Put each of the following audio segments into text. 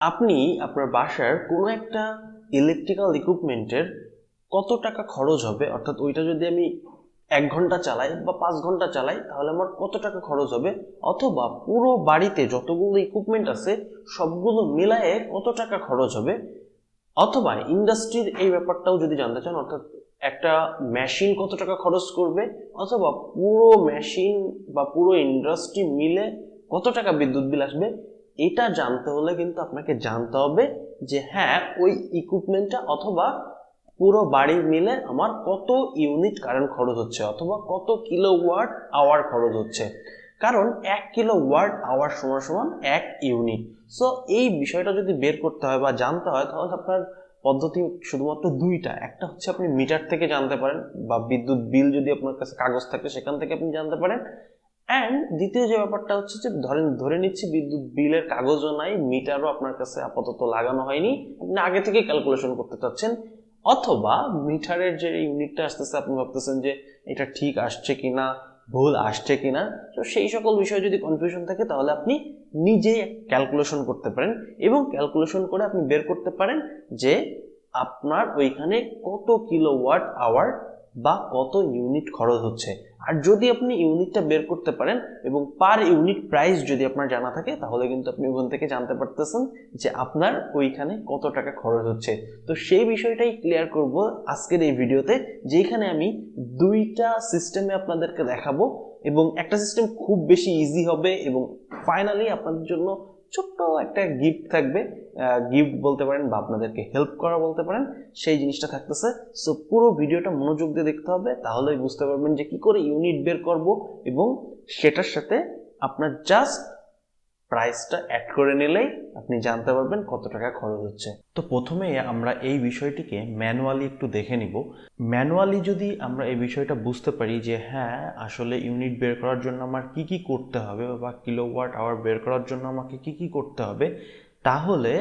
আপনি আপনার বাসার কোনো একটা ইলেকট্রিক্যাল ইকুইপমেন্টের কত টাকা খরচ হবে, অর্থাৎ ওইটা যদি আমি 1 ঘন্টা চালাই বা 5 ঘন্টা চালাই তাহলে আমার কত টাকা খরচ হবে, অথবা পুরো বাড়িতে যতগুলো ইকুইপমেন্ট আছে সবগুলো মিলায়ে কত টাকা খরচ হবে, অথবা ইন্ডাস্ট্রির এই ব্যাপারটাও যদি জানতে চান, অর্থাৎ একটা মেশিন কত টাকা খরচ করবে, অথবা পুরো মেশিন বা পুরো ইন্ডাস্ট্রি মিলে কত টাকা বিদ্যুৎ বিল আসবে, এটা জানতে হলে কিন্তু আপনাকে জানতে হবে যে হ্যাঁ ওই ইকুইপমেন্টটা অথবা পুরো বাড়ি মিলে আমার কত ইউনিট কারেন্ট খরচ হচ্ছে অথবা কত কিলোওয়াট আওয়ার খরচ হচ্ছে। কারণ 1 কিলোওয়াট আওয়ার সমান সমান 1 ইউনিট। সো এই বিষয়টা যদি বের করতে হয় বা জানতে হয় তাহলে আপনার পদ্ধতি শুধুমাত্র দুইটা। একটা হচ্ছে আপনি মিটার থেকে জানতে পারেন, বা বিদ্যুৎ বিল যদি আপনার কাছে কাগজ থাকে সেখান থেকে আপনি জানতে পারেন। অ্যান্ড দ্বিতীয় যে ব্যাপারটা হচ্ছে যে ধরে নিচ্ছি বিদ্যুৎ বিলের কাগজও নাই, মিটারও আপনার কাছে আপাতত লাগানো হয়নি, আপনি আগে থেকে ক্যালকুলেশন করতে চাচ্ছেন, অথবা মিটারের যে ইউনিটটা আসতেছে আপনি ভাবতেছেন যে এটা ঠিক আসছে কিনা, ভুল আসছে কিনা। তো সেই সকল বিষয়ে যদি কনফিউশন থাকে তাহলে আপনি নিজেই ক্যালকুলেশন করতে পারেন এবং ক্যালকুলেশন করে আপনি বের করতে পারেন যে আপনার ওইখানে কত কিলোওয়াট আওয়ার বা কত ইউনিট খরচ হচ্ছে। আর যদি আপনি ইউনিটটা বের করতে পারেন এবং পার ইউনিট প্রাইস যদি আপনার জানা থাকে তাহলে কিন্তু আপনি ওখান থেকে জানতে পারতেছেন যে আপনার ওইখানে কত টাকা খরচ হচ্ছে। তো সেই বিষয়টাই ক্লিয়ার করব আজকের এই ভিডিওতে, যেখানে আমি দুইটা সিস্টেমে আপনাদেরকে দেখাবো এবং একটা সিস্টেম খুব বেশি ইজি হবে এবং ফাইনালি আপনাদের জন্য ছোট্ট একটা গিফট থাকবে। গিফট বলতে পারেন বা আপনাদেরকে হেল্প করা বলতে পারেন, সেই জিনিসটা থাকতেছে। সো পুরো ভিডিওটা মনোযোগ দিয়ে দেখতে হবে, তাহলেই বুঝতে পারবেন যে কি করে ইউনিট বের করব এবং সেটার সাথে আপনার জাস্ট প্রাইসটা অ্যাড করে নিলেই আপনি জানতে পারবেন কত টাকা খরচ হচ্ছে। তো প্রথমেই আমরা এই বিষয়টিকে ম্যানুয়ালি একটু দেখে নিব। ম্যানুয়ালি যদি আমরা এই বিষয়টা বুঝতে পারি যে হ্যাঁ আসলে ইউনিট বের করার জন্য আমার কি কি করতে হবে বা কিলোওয়াট আওয়ার বের করার জন্য আমাকে কি কি করতে হবে, তাহলে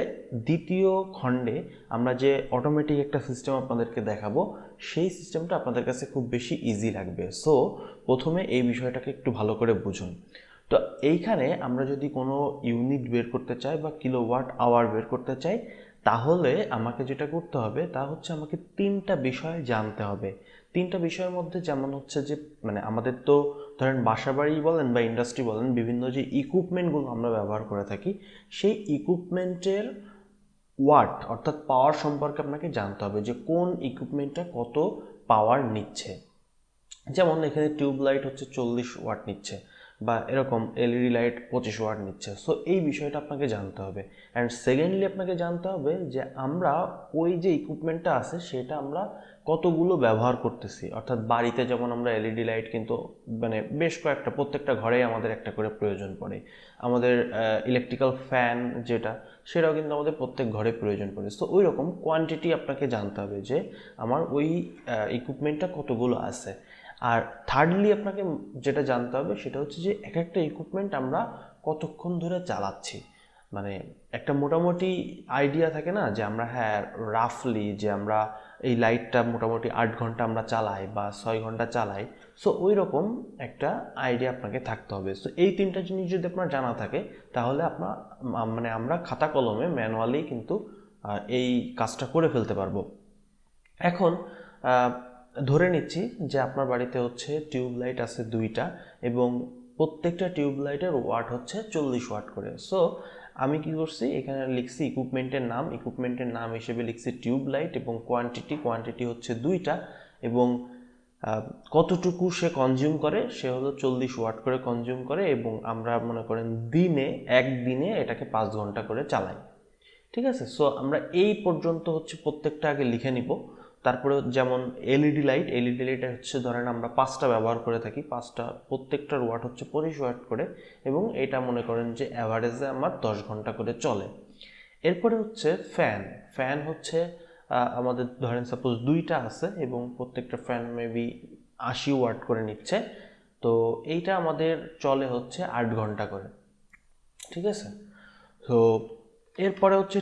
দ্বিতীয় খণ্ডে আমরা যে অটোমেটিক একটা সিস্টেম আপনাদেরকে দেখাবো সেই সিস্টেমটা আপনাদের কাছে খুব বেশি ইজি লাগবে। সো প্রথমে এই বিষয়টাকে একটু ভালো করে বুঝুন। তো এইখানে আমরা যদি কোনো ইউনিট বের করতে চাই বা কিলোওয়াট আওয়ার বের করতে চাই, তাহলে আমাকে যেটা করতে হবে তা হচ্ছে আমাকে তিনটা বিষয় জানতে হবে। তিনটা বিষয়ের মধ্যে যেমন হচ্ছে যে মানে আমাদের তো ধরেন বাসাবাড়ি বলেন বা ইন্ডাস্ট্রি বলেন, বিভিন্ন যে ইকুইপমেন্টগুলো আমরা ব্যবহার করে থাকি সেই ইকুইপমেন্টের ওয়াট অর্থাৎ পাওয়ার সম্পর্কে আপনাকে জানতে হবে যে কোন ইকুইপমেন্টটা কত পাওয়ার নিচ্ছে। যেমন এখানে টিউব লাইট হচ্ছে 40 ওয়াট নিচ্ছে বা এরকম এলইডি লাইট 25 ওয়াট নিচ্ছে। সো এই বিষয়টা আপনাকে জানতে হবে। অ্যান্ড সেকেন্ডলি আপনাকে জানতে হবে যে আমরা ওই যে ইকুইপমেন্টটা আছে সেটা আমরা কতগুলো ব্যবহার করতেছি। অর্থাৎ বাড়িতে যেমন আমরা এলইডি লাইট কিন্তু মানে বেশ কয়েকটা, প্রত্যেকটা ঘরেই আমাদের একটা করে প্রয়োজন পড়ে। আমাদের ইলেকট্রিক্যাল ফ্যান যেটা, সেটাও কিন্তু আমাদের প্রত্যেক ঘরে প্রয়োজন পড়ে। সো ওই রকম কোয়ান্টিটি আপনাকে জানতে হবে যে আমার ওই ইকুইপমেন্টটা কতগুলো আছে। আর থার্ডলি আপনাকে যেটা জানতে হবে সেটা হচ্ছে যে এক একটা ইকুইপমেন্ট আমরা কতক্ষণ ধরে চালাচ্ছি। মানে একটা মোটামুটি আইডিয়া থাকে না যে আমরা হ্যাঁ রাফলি যে আমরা এই লাইটটা মোটামুটি 8 ঘন্টা আমরা চালাই বা 6 ঘন্টা চালাই। সো ওই রকম একটা আইডিয়া আপনাকে থাকতে হবে। সো এই তিনটা জিনিস যদি আপনার জানা থাকে তাহলে আপনার মানে আমরা খাতা কলমে ম্যানুয়ালি কিন্তু এই কাজটা করে ফেলতে পারবো। এখন ধরে নিচ্ছি যে আপনার বাড়িতে হচ্ছে টিউব লাইট আছে 2টা এবং প্রত্যেকটা টিউব লাইটের ওয়াট হচ্ছে 40 ওয়াট করে। সো আমি কি করছি, এখানে লিখছি ইকুইপমেন্টের নাম হিসেবে লিখছি টিউব লাইট এবং কোয়ান্টিটি হচ্ছে 2টা এবং কতটুকু সে কনজিউম করে, সে হলো 40 ওয়াট করে কনজিউম করে এবং আমরা মনে করেন একদিনে এটাকে 5 ঘন্টা করে চালাই। ঠিক আছে। সো আমরা এই পর্যন্ত হচ্ছে প্রত্যেকটা আগে লিখে নিব। তারপরে যেমন এলইডি লাইট হচ্ছে ধরেন আমরা 5টা ব্যবহার করে থাকি, 5টা প্রত্যেকটার ওয়াট হচ্ছে 25 ওয়াট করে এবং এটা মনে করেন যে অ্যাভারেজে আমার 10 ঘন্টা করে চলে। এরপরে হচ্ছে ফ্যান হচ্ছে আমাদের ধরেন সাপোজ 2টা আছে এবং প্রত্যেকটা ফ্যান মেবি 80 ওয়াট করে নিচ্ছে। তো এইটা আমাদের চলে হচ্ছে 8 ঘন্টা করে। ঠিক আছে। তো এরপরে হচ্ছে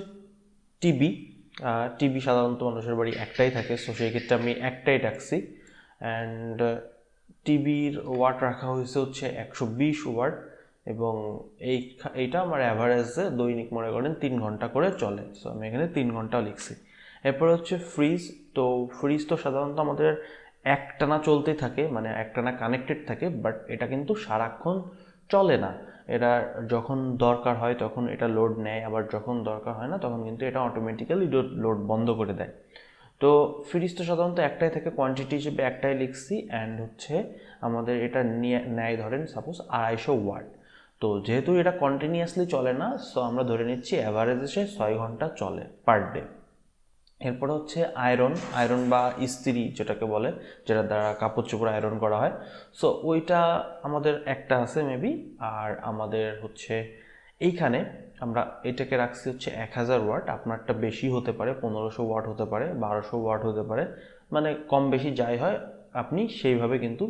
টিভি টিভি সাধারণত মানুষের বাড়ি একটাই থাকে, সো সেই ক্ষেত্রে আমি একটাই রাখছি। অ্যান্ড টিভির ওয়াট রাখা হয়েছে হচ্ছে 120 ওয়াট এবং এইটা আমার অ্যাভারেজে দৈনিক মনে করেন 3 ঘন্টা করে চলে। সো আমি এখানে 3 ঘন্টা লিখছি। এরপর হচ্ছে ফ্রিজ। তো ফ্রিজ তো সাধারণত আমাদের একটানা চলতেই থাকে, মানে একটানা কানেক্টেড থাকে, বাট এটা কিন্তু সারাক্ষণ চলে না। এটা যখন দরকার হয় তখন এটা লোড নেয়, আবার যখন দরকার হয় না তখন কিন্তু এটা অটোমেটিক্যালি লোড বন্ধ করে দেয়। তো ফ্রিজ তো সাধারণত একটাই থাকে, কোয়ান্টিটি হিসেবে একটাই লিখছি। অ্যান্ড হচ্ছে আমাদের এটা নিয়ে নেয় ধরেন সাপোজ 250 ওয়াট। তো যেহেতু এটা কন্টিনিউয়াসলি চলে না, সো আমরা ধরে নিচ্ছি অ্যাভারেজে 6 ঘন্টা চলে পার ডে। এরপরে হচ্ছে আয়রন বা ইস্ত্রি যেটাকে বলে, যেটা দ্বারা কাপড় চোপড় আয়রন করা হয়। সো ওইটা আমাদের একটা আছে মেবি। আর আমাদের হচ্ছে এইখানে আমরা এটাকে রাখছি হচ্ছে 1000 ওয়াট। আপনারটা বেশি হতে পারে, 1500 ওয়াট হতে পারে, 1200 ওয়াট হতে পারে, মানে কম বেশি যাই হয় আপনি সেইভাবে কিন্তু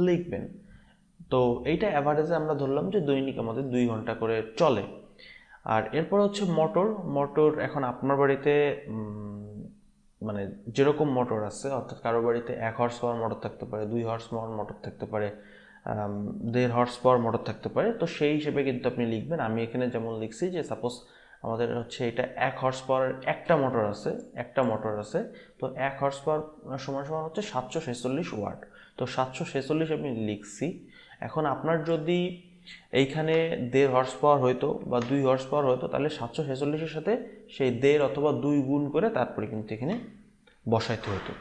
লিখবেন। তো এইটা অ্যাভারেজে আমরা ধরলাম যে দৈনিক আমাদের 2 ঘন্টা করে চলে। আর এরপর হচ্ছে মোটর এখন আপনার বাড়িতে মানে যেরকম মোটর আছে, অর্থাৎ কারো বাড়িতে 1 হর্স পাওয়ার মোটর থাকতে পারে, 2 হর্স পাওয়ার মোটর থাকতে পারে, 1.5 হর্স পাওয়ার মোটর থাকতে পারে। তো সেই হিসেবে কিন্তু আপনি লিখবেন। আমি এখানে যেমন লিখছি যে সাপোজ আমাদের হচ্ছে এটা 1 হর্স পাওয়ার একটা মোটর আছে। তো 1 হর্স পাওয়ার সমান সমান হচ্ছে 746 ওয়াট। তো 746 আমি লিখছি। এখন আপনার যদি এইখানে 1.5 হর্স পাওয়ার হইতো বা 2 হর্স পাওয়ার হইতো, তাহলে 746-এর সাথে সেই 1.5 অথবা 2 গুণ করে তারপরে কিন্তু এখানে বসাইতে হতো।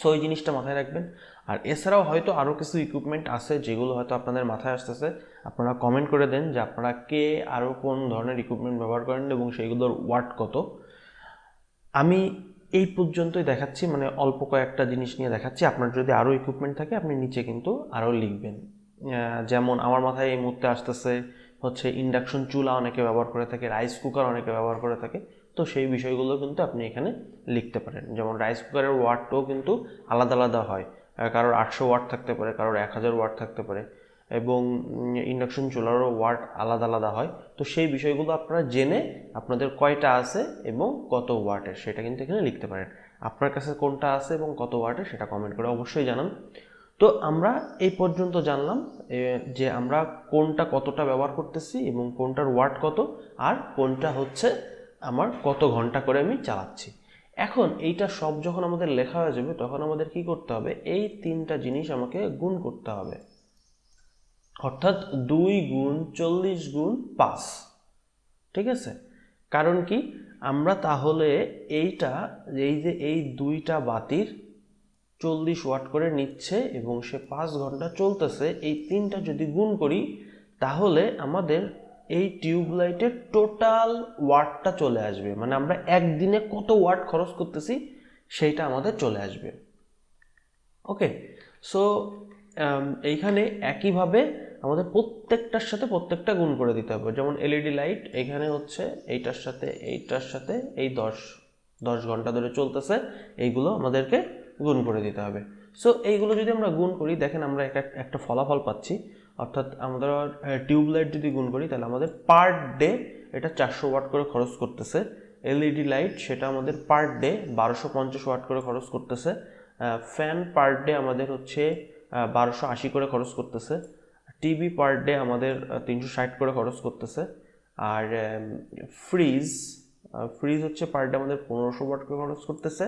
সো এই জিনিসটা মাথায় রাখবেন। আর এছাড়াও হয়তো আরও কিছু ইকুইপমেন্ট আছে যেগুলো হয়তো আপনাদের মাথায় আসতেছে। আপনারা কমেন্ট করে দেন যে আপনারা কে আরও কোন ধরনের ইকুইপমেন্ট ব্যবহার করেন এবং সেইগুলোর ওয়াট কত। আমি এই পর্যন্তই দেখাচ্ছি, মানে অল্প কয়েকটা জিনিস নিয়ে দেখাচ্ছি। আপনার যদি আরও ইকুইপমেন্ট থাকে আপনি নিচে কিন্তু আরও লিখবেন। যেমন আমার মাথায় এই মুহূর্তে আসতেছে হচ্ছে ইন্ডাকশন চুলা অনেকে ব্যবহার করে থাকে, রাইস কুকার অনেকে ব্যবহার করে থাকে। তো সেই বিষয়গুলো কিন্তু আপনি এখানে লিখতে পারেন। যেমন রাইস কুকারের ওয়াটটাও কিন্তু আলাদা আলাদা হয়, কারোর 800 ওয়াট থাকতে পারে, কারোর 1000 ওয়াট থাকতে পারে, এবং ইন্ডাকশন চুলারও ওয়াট আলাদা আলাদা হয়। তো সেই বিষয়গুলো আপনারা জেনে আপনাদের কয়টা আছে এবং কত ওয়াটের সেটা কিন্তু এখানে লিখতে পারেন। আপনার কাছে কোনটা আছে এবং কত ওয়াটের সেটা কমেন্ট করে অবশ্যই জানান। তো আমরা এই পর্যন্ত জানলাম যে আমরা কোনটা কতটা ব্যবহার করতেছি এবং কোনটার ওয়াট কত, আর কোনটা হচ্ছে আমার কত ঘন্টা করে আমি চালাচ্ছি। এখন এইটা সব যখন আমাদের লেখা হয়ে যাবে তখন আমাদের কি করতে হবে, এই 3টা জিনিস আমাকে গুণ করতে হবে। অর্থাৎ 2 গুণ 40 গুণ 5। ঠিক আছে? কারণ কি, আমরা তাহলে এইটা এই 2টা বাতির 40 ওয়াট করে নিচ্ছে এবং সে 5 ঘন্টা চলতেছে, এই 3টা যদি গুণ করি তাহলে আমাদের এই টিউবলাইটের টোটাল ওয়াটটা চলে আসবে। মানে আমরা একদিনে কত ওয়াট খরচ করতেছি সেইটা আমাদের চলে আসবে। ওকে, সো এইখানে একইভাবে আমাদের প্রত্যেকটার সাথে প্রত্যেকটা গুণ করে দিতে হবে। যেমন এলইডি লাইট এখানে হচ্ছে এইটার সাথে এই 10 ঘন্টা ধরে চলতেছে, এইগুলো আমাদেরকে গুণ করে দিতে হবে। সো এইগুলো যদি আমরা গুণ করি, দেখেন আমরা একটা ফলাফল পাচ্ছি। অর্থাৎ আমাদের টিউবলাইট যদি গুণ করি তাহলে আমাদের পার ডে এটা 400 ওয়াট করে খরচ করতেছে। এলইডি লাইট সেটা আমাদের পার ডে 1250 ওয়াট করে খরচ করতেছে। ফ্যান পার ডে আমাদের হচ্ছে 1280 করে খরচ করতেছে। টিভি পার ডে আমাদের 360 করে খরচ করতেছে। আর ফ্রিজ হচ্ছে পার ডে আমাদের 1500 ওয়াট করে খরচ করতেছে।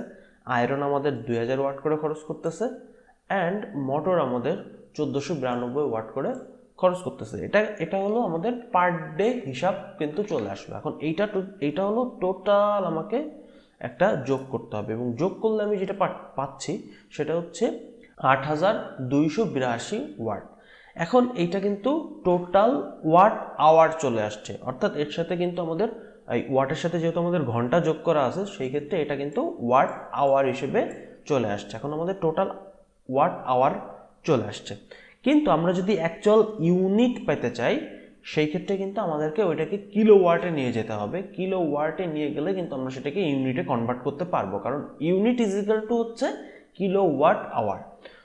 আয়রন আমাদের 2000 ওয়াট করে খরচ করতেছে। অ্যান্ড মোটর আমাদের 1492 ওয়াট করে খরচ করতেছে। এটা হলো আমাদের পার ডে হিসাব কিন্তু চলে আসবে। এখন এইটা হলো টোটাল আমাকে একটা যোগ করতে হবে, এবং যোগ করলে আমি যেটা পাচ্ছি সেটা হচ্ছে 8282 ওয়াট। এখন এইটা কিন্তু টোটাল ওয়াট আওয়ার চলে আসছে, অর্থাৎ এর সাথে কিন্তু আমাদের এই ওয়াটের সাথে যেহেতু আমাদের ঘন্টা যোগ করা আছে সেই ক্ষেত্রে এটা কিন্তু ওয়াট আওয়ার হিসেবে চলে আসছে। এখন আমাদের টোটাল ওয়াট আওয়ার চলে আসছে। কিন্তু আমরা যদি অ্যাকচুয়াল ইউনিট পেতে চাই সেই ক্ষেত্রে কিন্তু আমাদেরকে ওইটাকে কিলো ওয়াটে নিয়ে যেতে হবে। কিলো ওয়াটে নিয়ে গেলে কিন্তু আমরা সেটাকে ইউনিটে কনভার্ট করতে পারবো, কারণ ইউনিট ইজ ইকুয়াল টু হচ্ছে কিলো ওয়াট আওয়ার।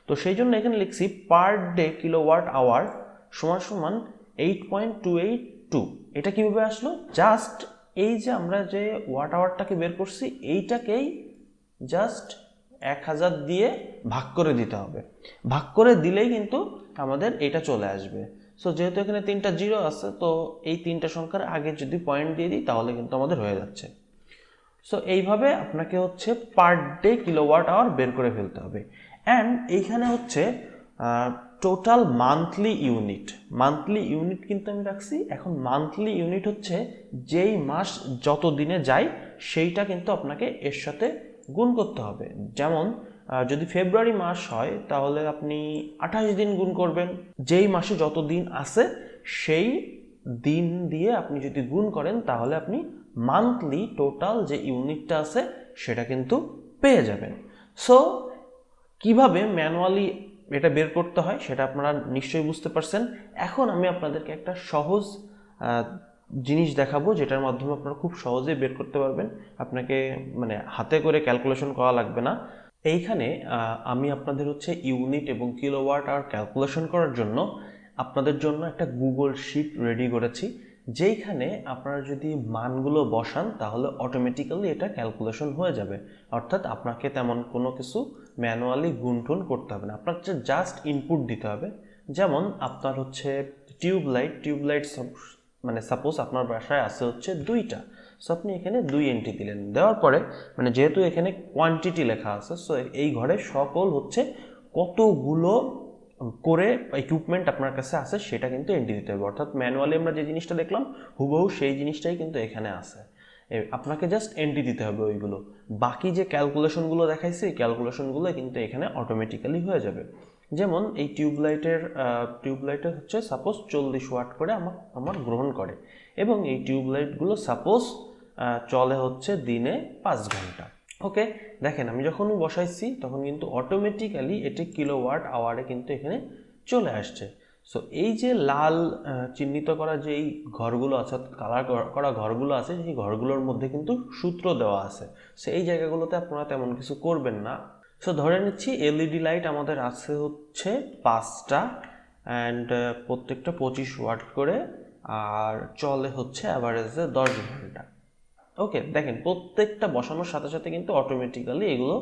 তো সেই জন্য এখানে লিখছি per day kilowatt hour সমান সমান 8.282। এটা কিভাবে আসলো, জাস্ট এই যে আমরা যে ওয়াট আওয়ারটাকে বের করছি এইটাকেই জাস্ট 1000 দিয়ে ভাগ করে দিতে হবে। ভাগ করে দিলেই কিন্তু আমাদের এটা চলে আসবে। সো যেহেতু এখানে 3টা জিরো আছে, তো এই 3টা সংখ্যার আগে যদি পয়েন্ট দিয়ে দিই তাহলে কিন্তু আমাদের হয়ে যাচ্ছে। সো এইভাবে আপনাকে হচ্ছে পার ডে কিলোওয়াট আওয়ার বের করে ফেলতে হবে। অ্যান্ড এইখানে হচ্ছে টোটাল মান্থলি ইউনিট কিন্তু আমি রাখছি। এখন মান্থলি ইউনিট হচ্ছে যেই মাস যত দিনে যায় সেইটা কিন্তু আপনাকে এর সাথে গুণ করতে হবে। যেমন যদি ফেব্রুয়ারি মাস হয় তাহলে আপনি 28 দিন গুণ করবেন, যেই মাসে যত দিন আছে সেই দিন দিয়ে আপনি যদি গুণ করেন তাহলে আপনি মান্থলি টোটাল যে ইউনিটটা আছে সেটা কিন্তু পেয়ে যাবেন। সো কিভাবে ম্যানুয়ালি এটা বের করতে হয় সেটা আপনারা নিশ্চয়ই বুঝতে পারছেন। এখন আমি আপনাদেরকে একটা সহজ জিনিস দেখাবো যেটার মাধ্যমে আপনারা খুব সহজেই বের করতে পারবেন, আপনাকে মানে হাতে করে ক্যালকুলেশন করা লাগবে না। এইখানে আমি আপনাদের হচ্ছে ইউনিট এবং কিলোওয়াট আওয়ার ক্যালকুলেশন করার জন্য আপনাদের জন্য একটা গুগল শিট রেডি করেছি, যেইখানে আপনারা যদি মানগুলো বসান তাহলে অটোমেটিক্যালি এটা ক্যালকুলেশন হয়ে যাবে। অর্থাৎ আপনাকে তেমন কোনো কিছু ম্যানুয়ালি গুণটুন করতে হবে না, আপনার জাস্ট ইনপুট দিতে হবে। যেমন আপনার হচ্ছে টিউবলাইট মানে সাপোজ আপনার বাসায় আছে হচ্ছে 2টা, সো আপনি এখানে 2 এন্ট্রি দিলেন, দেওয়ার পরে মানে যেহেতু এখানে কোয়ান্টিটি লেখা আছে, সো এই ঘরে সকল হচ্ছে কতগুলো করে ইকুইপমেন্ট আপনার কাছে আছে সেটা কিন্তু এন্ট্রি দিতে হবে। অর্থাৎ ম্যানুয়ালি আমরা যে জিনিসটা দেখলাম হুবহু সেই জিনিসটাই কিন্তু এখানে আছে, আপনাকে জাস্ট এন্ট্রি দিতে হবে ওইগুলো। বাকি যে ক্যালকুলেশনগুলো দেখাইছি এই ক্যালকুলেশনগুলো কিন্তু এখানে অটোমেটিক্যালি হয়ে যাবে। যেমন এই টিউবলাইটের হচ্ছে সাপোজ 40 ওয়াট করে আমার গ্রহণ করে, এবং এই টিউবলাইটগুলো সাপোজ চলে হচ্ছে দিনে 5 ঘন্টা। ওকে, দেখেন আমি যখন বসাইছি তখন কিন্তু অটোমেটিক্যালি এটি কিলোওয়াট আওয়ারে কিন্তু এখানে চলে আসছে। সো এই যে লাল চিহ্নিত করা যে এই ঘরগুলো আছে, কালার করা ঘরগুলো আছে, সেই ঘরগুলোর মধ্যে কিন্তু সূত্র দেওয়া আছে। সো এই জায়গাগুলোতে আপনারা তেমন কিছু করবেন না। সো ধরে নিচ্ছি এলইডি লাইট আমাদের আছে হচ্ছে 5টা, অ্যান্ড প্রত্যেকটা 25 ওয়াট করে, আর চলে হচ্ছে অ্যাভারেজে 10 ঘন্টা। ওকে, দেখেন প্রত্যেকটা বসানোর সাথে সাথে কিন্তু অটোমেটিক্যালি এগুলো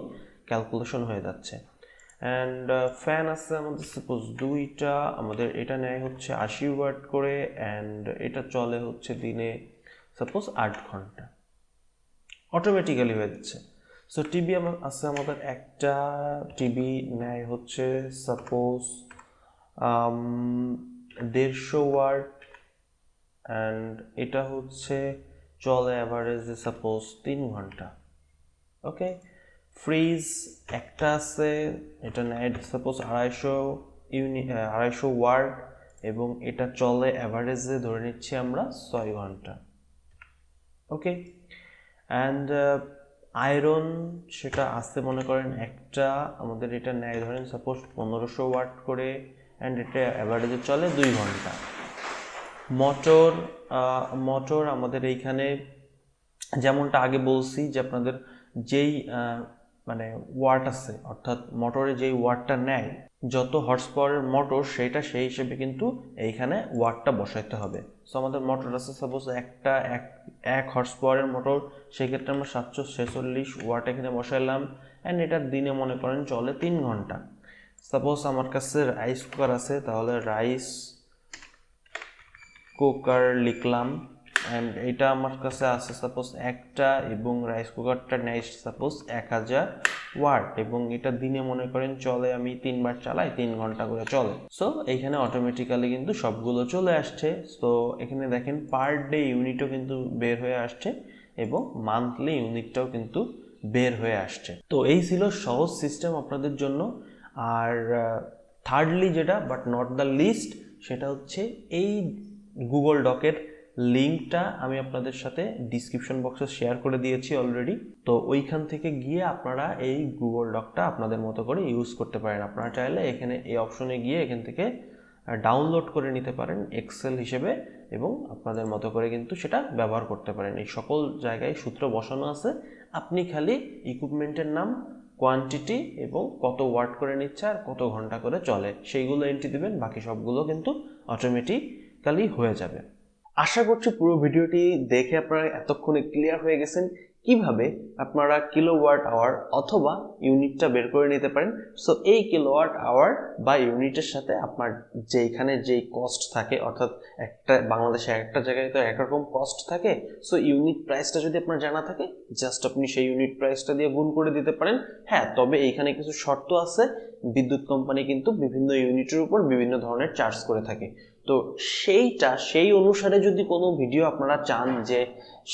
ক্যালকুলেশন হয়ে যাচ্ছে। অ্যান্ড ফ্যান আছে আমাদের সাপোজ 2টা, আমাদের এটা নেয় হচ্ছে 80 ওয়াট করে, অ্যান্ড এটা চলে হচ্ছে দিনে সাপোজ 8 ঘন্টা, অটোমেটিক্যালি হয়ে যাচ্ছে। সো টিভি আছে আমাদের একটা, টিভি নেয় হচ্ছে সাপোজ 150 ওয়াট, অ্যান্ড এটা হচ্ছে চলে অ্যাভারেজে সাপোজ 3 ঘন্টা। ওকে, ফ্রিজ একটা আছে, এটা নেয় সাপোজ 250 ওয়াট, এবং এটা চলে অ্যাভারেজে ধরে নিচ্ছি আমরা 6 ঘন্টা। ওকে, অ্যান্ড আয়রন সেটা আসতে মনে করেন একটা, আমাদের এটা নেয় ধরেন সাপোজ 1500 ওয়াট করে, অ্যান্ড এটা অ্যাভারেজে চলে 2 ঘন্টা। মোটর আমাদের এইখানে যেমনটা আগে বলছি যে আপনাদের যেই মানে ওয়াট আছে, অর্থাৎ মোটরে যেই ওয়াটটা নেয়, যত হর্স পাওয়ারের মোটর সেটা সেই হিসেবে কিন্তু এইখানে ওয়াটটা বসাইতে হবে। সো আমাদের মোটর আছে সাপোজ এক হর্স পাওয়ারের মোটর, সেক্ষেত্রে আমরা 746 ওয়াট এখানে বসাইলাম, অ্যান্ড এটার দিনে মনে করেন চলে 3 ঘন্টা। সাপোজ আমার কাছে রাইস কুকার আছে, তাহলে রাইস কুকার লিখলাম, অ্যান্ড এটা আমার কাছে আছে সাপোজ একটা, এবং রাইস কুকারটা নেয় সাপোজ 1000 ওয়াট, এবং এটা দিনে মনে করেন চলে, আমি 3 বার চালাই, 3 ঘন্টা করে চলে। সো এইখানে অটোমেটিক্যালি কিন্তু সবগুলো চলে আসছে। সো এখানে দেখেন পার ডে ইউনিটও কিন্তু বের হয়ে আসছে, এবং মান্থলি ইউনিটটাও কিন্তু বের হয়ে আসছে। তো এই ছিল সহজ সিস্টেম আপনাদের জন্য। আর থার্ডলি যেটা, বাট নট দ্য লিস্ট, সেটা হচ্ছে এই গুগল ডকের লিঙ্কটা আমি আপনাদের সাথে ডিসক্রিপশন বক্সে শেয়ার করে দিয়েছি অলরেডি। তো ওইখান থেকে গিয়ে আপনারা এই গুগল ডকটা আপনাদের মতো করে ইউজ করতে পারেন। আপনারা চাইলে এখানে এই অপশনে গিয়ে এখান থেকে ডাউনলোড করে নিতে পারেন এক্সেল হিসেবে, এবং আপনাদের মতো করে কিন্তু সেটা ব্যবহার করতে পারেন। এই সকল জায়গায় সূত্র বসানো আছে, আপনি খালি ইকুইপমেন্টের নাম, কোয়ান্টিটি এবং কত ওয়াট করে নিচ্ছে আর কত ঘন্টা করে চলে সেইগুলো এন্ট্রি দিবেন, বাকি সবগুলো কিন্তু অটোমেটিক্যালি হয়ে যাবে। আশা করছি পুরো ভিডিওটি দেখে আপনারা এতক্ষণে ক্লিয়ার হয়ে গেছেন কিভাবে আপনারা কিলোওয়াট আওয়ার অথবা ইউনিটটা বের করে নিতে পারেন। সো এই কিলোওয়াট আওয়ার বা ইউনিটের সাথে আপনার যেখানে যেই কস্ট থাকে, অর্থাৎ একটা বাংলাদেশে একটা জায়গায় তো একরকম কস্ট থাকে, সো ইউনিট প্রাইসটা যদি আপনার জানা থাকে জাস্ট আপনি সেই ইউনিট প্রাইসটা দিয়ে গুণ করে দিতে পারেন। হ্যাঁ, তবে এইখানে কিছু শর্ত আছে। বিদ্যুৎ কোম্পানি কিন্তু বিভিন্ন ইউনিটের উপর বিভিন্ন ধরনের চার্জ করে থাকে। তো সেই অনুসারে যদি কোনো ভিডিও আপনারা চান যে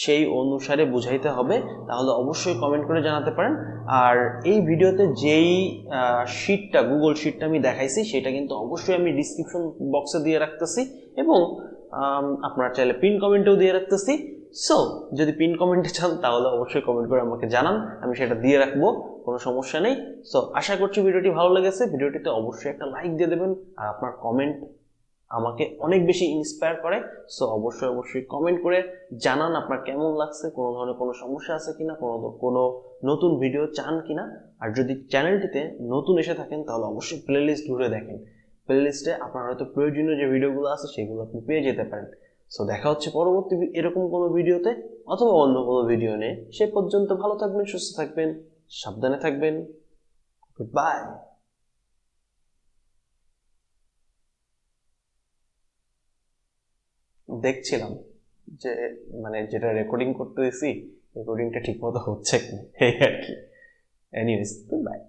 সেই অনুসারে বুঝাইতে হবে, তাহলে অবশ্যই কমেন্ট করে জানাতে পারেন। আর এই ভিডিওতে যেই শিটটা, গুগল শিটটা আমি দেখাইছি, সেটা কিন্তু অবশ্যই আমি ডিসক্রিপশন বক্সে দিয়ে রাখতেছি এবং আপনারা চাইলে পিন কমেন্টেও দিয়ে রাখতেছি। সো যদি পিন কমেন্টে চান তাহলে অবশ্যই কমেন্ট করে আমাকে জানান, আমি সেটা দিয়ে রাখবো, কোনো সমস্যা নেই। সো আশা করছি ভিডিওটি ভালো লেগেছে। ভিডিওটিতে অবশ্যই একটা লাইক দিয়ে দেবেন, আর আপনার কমেন্ট আমাকে অনেক বেশি ইন্সপায়ার করে। সো অবশ্যই কমেন্ট করে জানান আপনার কেমন লাগছে, কোনো ধরনের কোনো সমস্যা আছে কিনা, কোনো নতুন ভিডিও চান কিনা। আর যদি চ্যানেলটিতে নতুন এসে থাকেন তাহলে অবশ্যই প্লেলিস্ট ঘুরে দেখেন। প্লেলিস্টে আপনার হয়তো প্রয়োজনীয় যে ভিডিওগুলো আছে সেগুলো আপনি পেয়ে যেতে পারেন। সো দেখা হচ্ছে পরবর্তী এরকম কোনো ভিডিওতে অথবা অন্য কোনো ভিডিও নিয়ে। সে পর্যন্ত ভালো থাকবেন, সুস্থ থাকবেন, সাবধানে থাকবেন। Good bye. দেখছিলাম যে মানে যেটা রেকর্ডিং করতে দিছি রেকর্ডিংটা ঠিক মতো হচ্ছে কিনা, এই আর কি। Anyways, good bye.